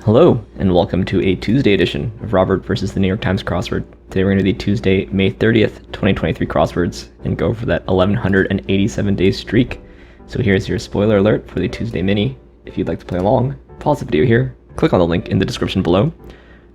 Hello, and welcome to a Tuesday edition of Robert versus the New York Times Crossword. Today we're going to do the Tuesday, May 30th, 2023 crosswords and go for that 1187-day streak. So here's your spoiler alert for the Tuesday mini. If you'd like to play along, pause the video here, click on the link in the description below.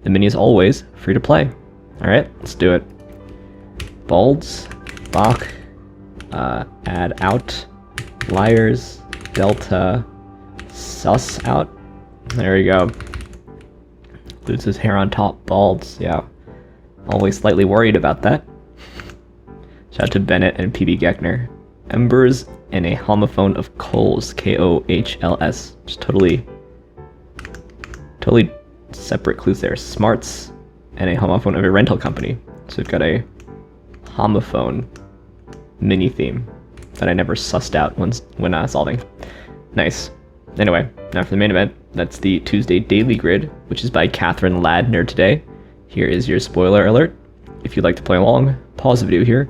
The mini is always free to play. Alright, let's do it. Bolds, Bach, add out, liars, delta, sus out. There we go. Loses hair on top, balds, yeah. Always slightly worried about that. Shout out to Bennett and PB Geckner. Embers and a homophone of coals, K-O-H-L-S. Just totally separate clues there. Smarts and a homophone of a rental company. So we've got a homophone mini theme that I never sussed out when solving. Nice. Anyway, now for the main event. That's the Tuesday Daily Grid, which is by Kathryn Ladner today. Here is your spoiler alert. If you'd like to play along, pause the video here,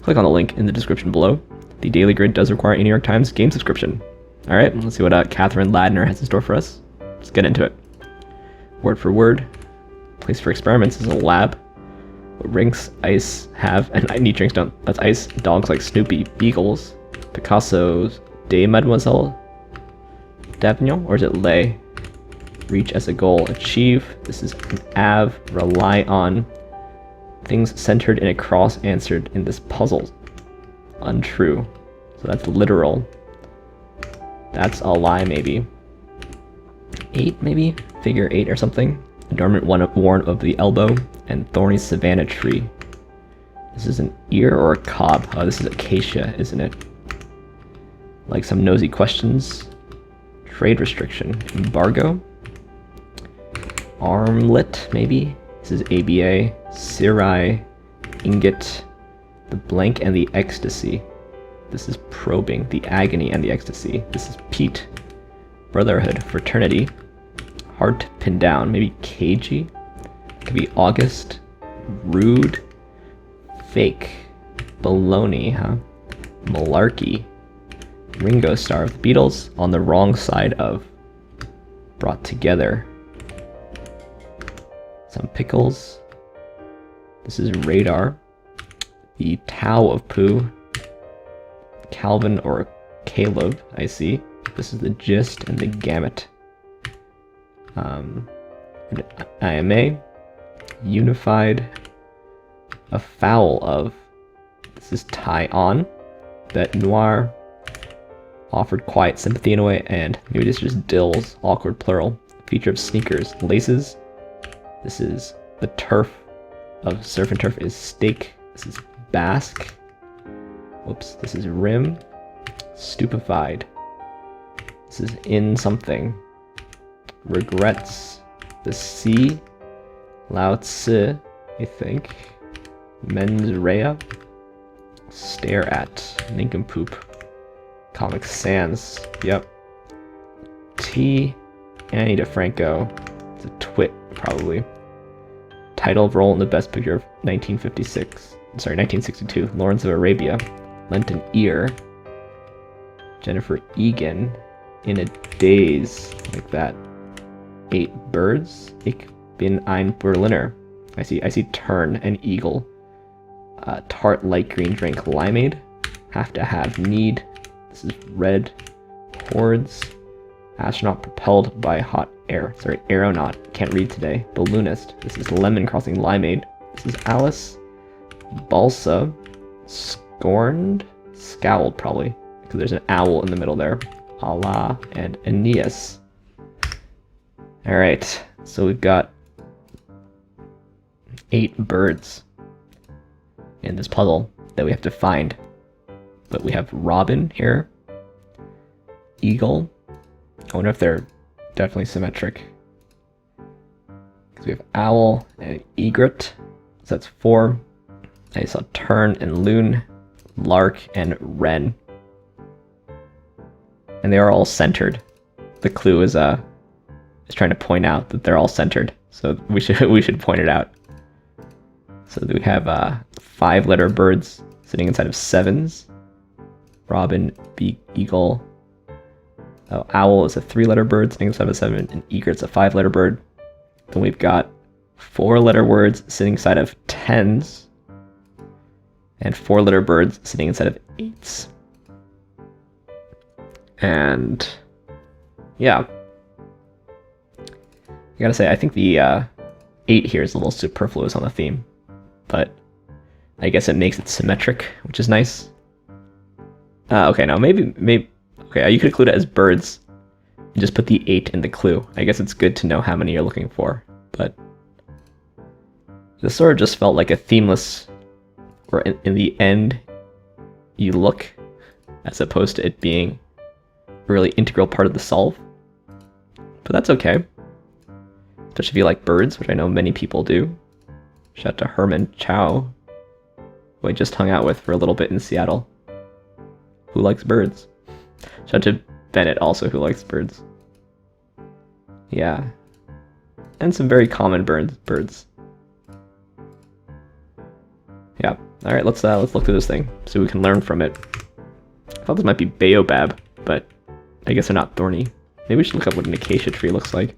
click on the link in the description below. The Daily Grid does require a New York Times game subscription. Alright, let's see what Kathryn Ladner has in store for us. Let's get into it. Word for word. Place for experiments is a lab. What ranks ice have, and I need drinks don't. That's ice. Dogs like Snoopy, beagles. Picasso's Day Mademoiselle Davignon, or is it Lay? Reach as a goal, achieve. This is an av, rely on. Things centered in a cross answered in this puzzle. Untrue. So that's literal. That's a lie, maybe. 8, maybe? Figure 8 or something. Adornment worn of the elbow, and thorny savanna tree. This is an ear or a cob? Oh, this is acacia, isn't it? Like some nosy questions. Trade restriction. Embargo. Armlet, maybe? This is ABA. Sirai. Ingot. The blank and the ecstasy. This is probing. The agony and the ecstasy. This is Pete. Brotherhood. Fraternity. Hard to pin down. Maybe cagey. Could be August. Rude. Fake. Baloney, huh? Malarkey. Ringo Starr of the Beatles. On the wrong side of. Brought together. Some pickles. This is radar. The Tao of Pooh. Calvin or Caleb, I see. This is the gist and the gamut. IMA. Unified. A foul of. This is tie on. Bet noir. Offered quiet sympathy in a way, and maybe this is just dills, awkward plural. Feature of sneakers, laces. This is the turf of surf and turf is steak. This is basque. Whoops, this is rim. Stupefied. This is in something. Regrets. The sea. Lao Tzu, I think. Mens rea. Stare at. Nincompoop. Comic Sans. Yep. T. Annie DeFranco. It's a twit, probably. Title of role in the Best Picture of 1962. Lawrence of Arabia. Lent an ear. Jennifer Egan. In a daze. Like that. 8 birds. Ich bin ein Berliner. I see turn and eagle. Tart light green drink. Limeade. Have to have need. This is red. Hordes. Astronaut propelled by hot air. Sorry, aeronaut. Can't read today. Balloonist. This is lemon crossing limeade. This is Alice. Balsa. Scorned. Scowled, probably. Because there's an owl in the middle there. Allah and Aeneas. Alright, so we've got 8 birds in this puzzle that we have to find. But we have robin here. Eagle. I wonder if they're definitely symmetric. Because we have owl and egret. So that's 4. I saw tern and loon, lark and wren. And they are all centered. The clue is trying to point out that they're all centered. So we should point it out. So we have 5-letter birds sitting inside of 7s. Robin, eagle, Owl is a 3-letter bird sitting inside of a 7, and egret's a 5-letter bird. Then we've got 4-letter words sitting inside of 10s, and 4-letter birds sitting inside of 8s. And yeah, I gotta say, I think the 8 here is a little superfluous on the theme, but I guess it makes it symmetric, which is nice. Okay, now maybe, okay, you could include it as birds and just put the 8 in the clue. I guess it's good to know how many you're looking for, but this sort of just felt like a themeless, where in the end you look, as opposed to it being a really integral part of the solve. But that's okay, especially if you like birds, which I know many people do. Shout out to Herman Chow, who I just hung out with for a little bit in Seattle, who likes birds. Shout out to Bennett also, who likes birds. Yeah, and some very common birds. Yeah. All right, let's look through this thing so we can learn from it. I thought this might be baobab, but I guess they're not thorny. Maybe we should look up what an acacia tree looks like.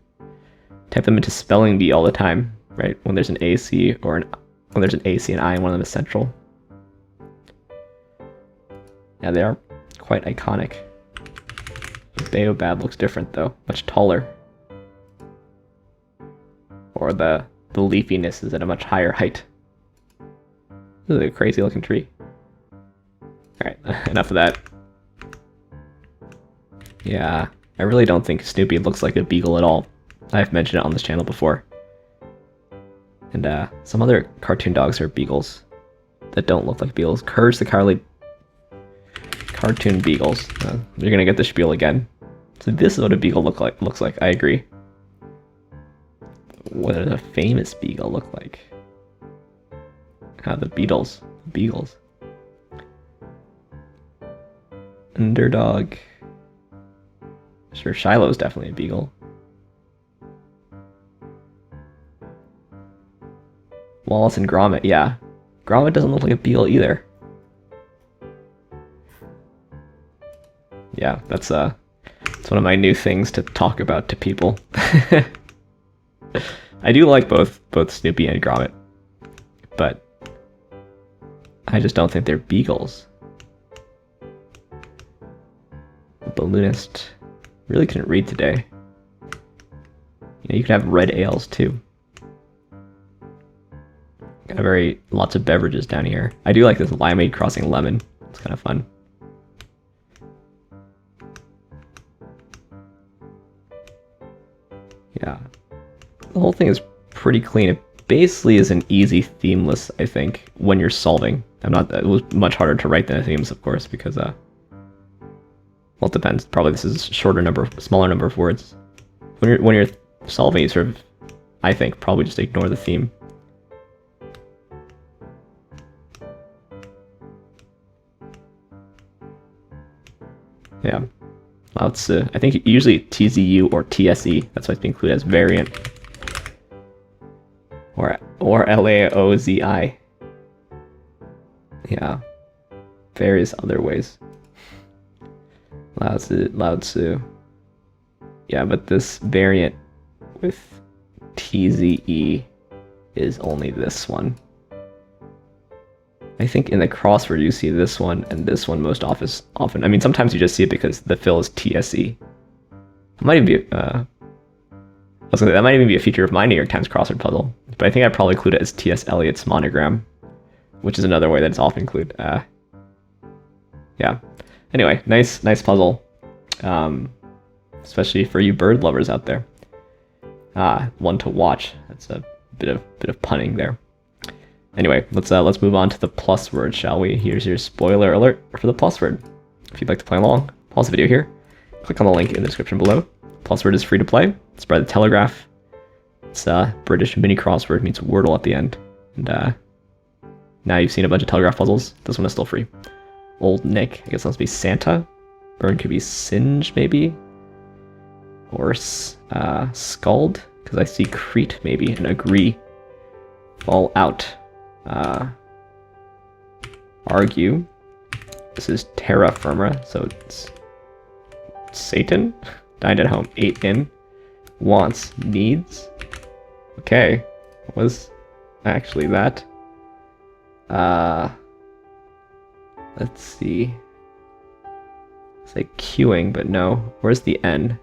Type them into spelling bee all the time, right? When there's an AC when there's an AC and I and one of them is central. Yeah, they are quite iconic. Baobab looks different though, much taller. Or the leafiness is at a much higher height. This is a crazy looking tree. Alright, enough of that. Yeah, I really don't think Snoopy looks like a beagle at all. I've mentioned it on this channel before. And some other cartoon dogs are beagles that don't look like beagles. Courage the Cowardly cartoon beagles. You're gonna get the spiel again. So this is what a beagle looks like. I agree. What does a famous beagle look like? The Beatles. Beagles. Underdog. Sure, Shiloh's definitely a beagle. Wallace and Gromit, yeah. Gromit doesn't look like a beagle either. Yeah, that's one of my new things to talk about to people. I do like both Snoopy and Gromit, but I just don't think they're beagles. The balloonist really couldn't read today. You could have red ales too. Got lots of beverages down here. I do like this limeade crossing lemon. It's kind of fun. Yeah, the whole thing is pretty clean. It basically is an easy themeless, I think, when you're solving. It was much harder to write than the themes, of course, because well, it depends. Probably this is smaller number of words. When you're solving, you sort of, I think, probably just ignore the theme. Yeah. I think usually TZU or TSE, that's why it's being included as variant. Or LAOZI. Yeah. Various other ways. Lao Tzu. Yeah, but this variant with TZE is only this one. I think in the crossword you see this one and this one most often. I mean, sometimes you just see it because the fill is TSE. It might even be, that might even be a feature of my New York Times crossword puzzle. But I think I'd probably include it as T.S. Eliot's monogram, which is another way that it's often included. Yeah. Anyway, nice puzzle, especially for you bird lovers out there. One to watch. That's a bit of punning there. Anyway, let's move on to the plus word, shall we? Here's your spoiler alert for the plus word. If you'd like to play along, pause the video here, click on the link in the description below. Plus word is free to play. It's by The Telegraph. It's a British mini crossword, meets Wordle at the end. And now you've seen a bunch of Telegraph puzzles. This one is still free. Old Nick, I guess that must be Santa. Burn could be Singe, maybe. Or Scald, because I see Crete, maybe, and Agree. Fall Out. Argue. This is terra firma, so it's Satan? Dined at home. Ate in. Wants. Needs. Okay. Was actually that. Let's see. It's like queuing, but no. Where's the N?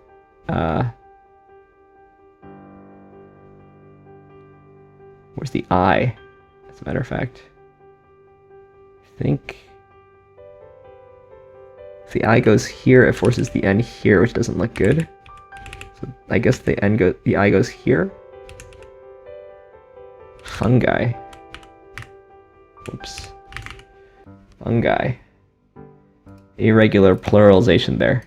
Where's the I? As a matter of fact. I think if the I goes here, it forces the N here, which doesn't look good. So I guess the I goes here. Fungi. Oops. Fungi. Irregular pluralization there.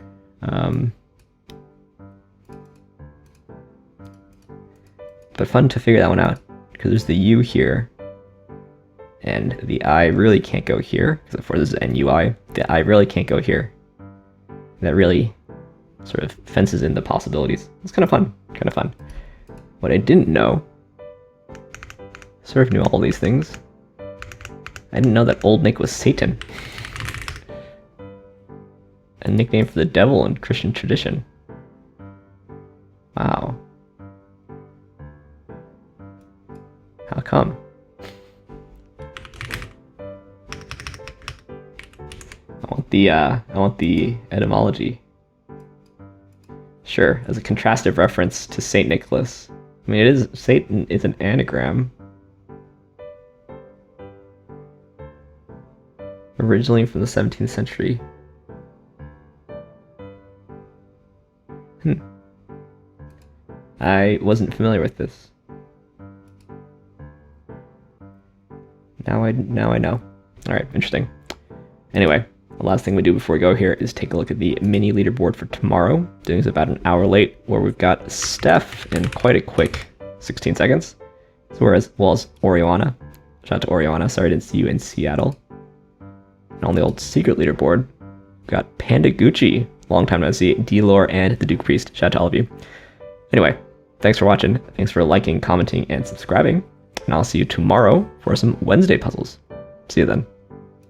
But fun to figure that one out, because there's the U here, and the I really can't go here, because before this is NUI, the I really can't go here. That really sort of fences in the possibilities. It's kind of fun, What I didn't know, sort of knew all these things, I didn't know that Old Nick was Satan. A nickname for the devil in Christian tradition. Wow. How come? I want the etymology. Sure, as a contrastive reference to Saint Nicholas. I mean, Satan is an anagram. Originally from the 17th century. I wasn't familiar with this. Now I know. Alright, interesting. Anyway, the last thing we do before we go here is take a look at the mini leaderboard for tomorrow. Doing this about an hour late, where we've got Steph in quite a quick 16 seconds. As well as Oriana. Shout out to Oriana, sorry I didn't see you in Seattle. And on the old secret leaderboard, we've got Panda Gucci, long time no see, D-Lore, and the Duke Priest. Shout out to all of you. Anyway, thanks for watching, thanks for liking, commenting, and subscribing, and I'll see you tomorrow for some Wednesday puzzles. See you then.